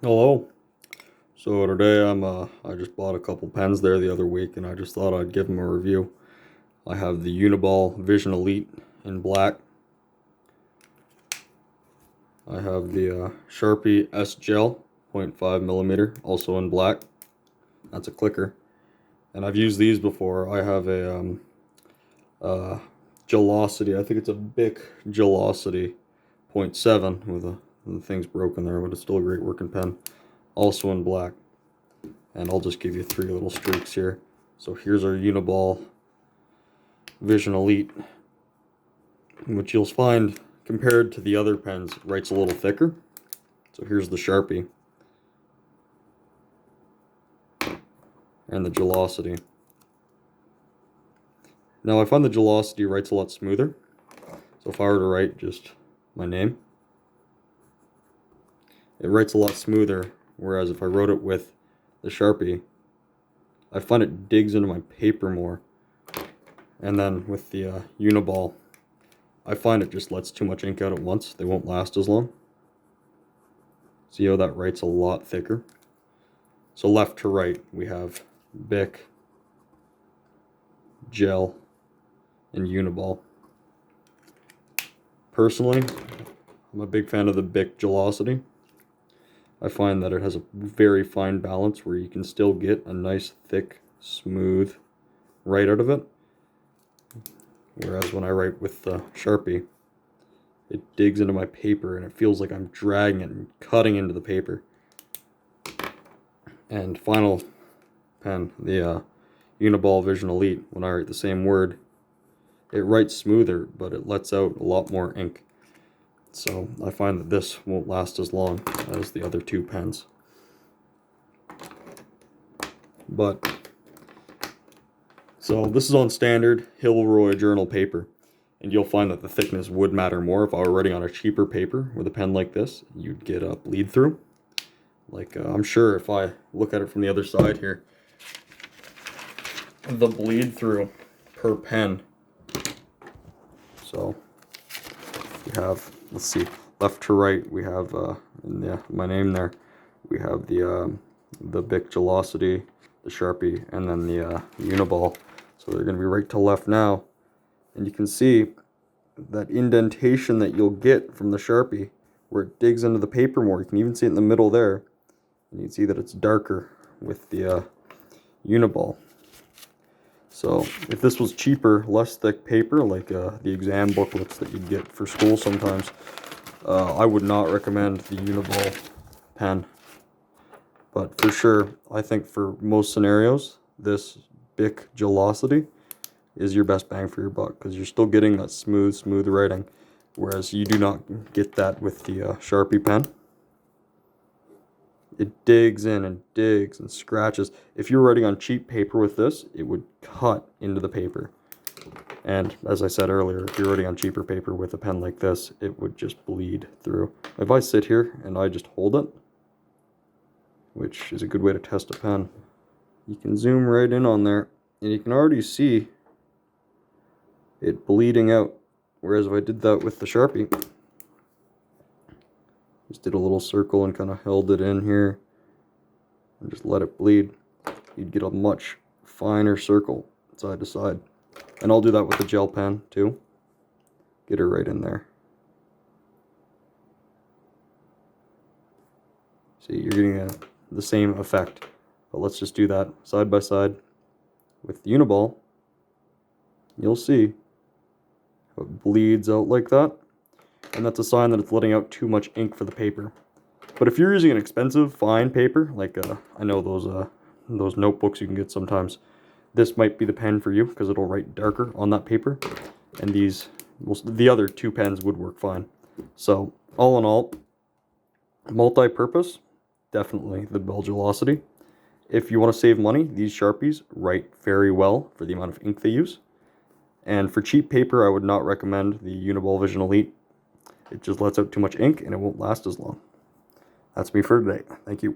Hello. So today I just bought a couple pens there the other week, and I just thought I'd give them a review. I have the UniBall Vision Elite in black. I have the Sharpie S Gel 0.5mm, also in black. That's a clicker. And I've used these before. I have a Gelocity. I think it's a Bic Gelocity 0.7 with the thing's broken there, but it's still a great working pen. Also in black. And I'll just give you three little streaks here. So here's our UniBall Vision Elite, which you'll find compared to the other pens writes a little thicker. So here's the Sharpie and the Gelocity. Now I find the Gelocity writes a lot smoother. So if I were to write just my name, it writes a lot smoother, whereas if I wrote it with the Sharpie, I find it digs into my paper more. And then with the UniBall, I find it just lets too much ink out at once. They won't last as long. See how that writes a lot thicker? So left to right, we have Bic, Gel, and UniBall. Personally, I'm a big fan of the Bic Gelocity. I find that it has a very fine balance where you can still get a nice, thick, smooth write out of it. Whereas when I write with the Sharpie, it digs into my paper and it feels like I'm dragging it and cutting into the paper. And final pen, the UniBall Vision Elite, when I write the same word, it writes smoother, but it lets out a lot more ink. So I find that this won't last as long as the other two pens. So this is on standard Hilroy journal paper, and you'll find that the thickness would matter more. If I were writing on a cheaper paper with a pen like this, you'd get a bleed through. Like I'm sure if I look at it from the other side here, the bleed through per pen. So we have, let's see, left to right, we have my name there. We have the Bic Gelocity, the Sharpie, and then the UniBall. So they're going to be right to left now. And you can see that indentation that you'll get from the Sharpie where it digs into the paper more. You can even see it in the middle there. And you can see that it's darker with the UniBall. So if this was cheaper, less thick paper, like the exam booklets that you'd get for school sometimes, I would not recommend the UniBall pen. But for sure, I think for most scenarios, this Bic Gelocity is your best bang for your buck, because you're still getting that smooth writing, whereas you do not get that with the Sharpie pen. It digs in and digs and scratches. If you're writing on cheap paper with this, it would cut into the paper. And as I said earlier, if you're writing on cheaper paper with a pen like this, it would just bleed through. If I sit here and I just hold it, which is a good way to test a pen, you can zoom right in on there, and you can already see it bleeding out. Whereas if I did that with the Sharpie, just did a little circle and kind of held it in here and just let it bleed, you'd get a much finer circle side to side. And I'll do that with the gel pen too. Get her right in there. See, you're getting the same effect. But let's just do that side by side with the UniBall. You'll see how it bleeds out like that. And that's a sign that it's letting out too much ink for the paper. But if you're using an expensive, fine paper, like I know those notebooks you can get sometimes, this might be the pen for you, because it'll write darker on that paper. And the other two pens would work fine. So all in all, multi-purpose, definitely the Bic Gelocity. If you want to save money, these Sharpies write very well for the amount of ink they use. And for cheap paper, I would not recommend the UniBall Vision Elite. It just lets out too much ink and it won't last as long. That's me for today. Thank you.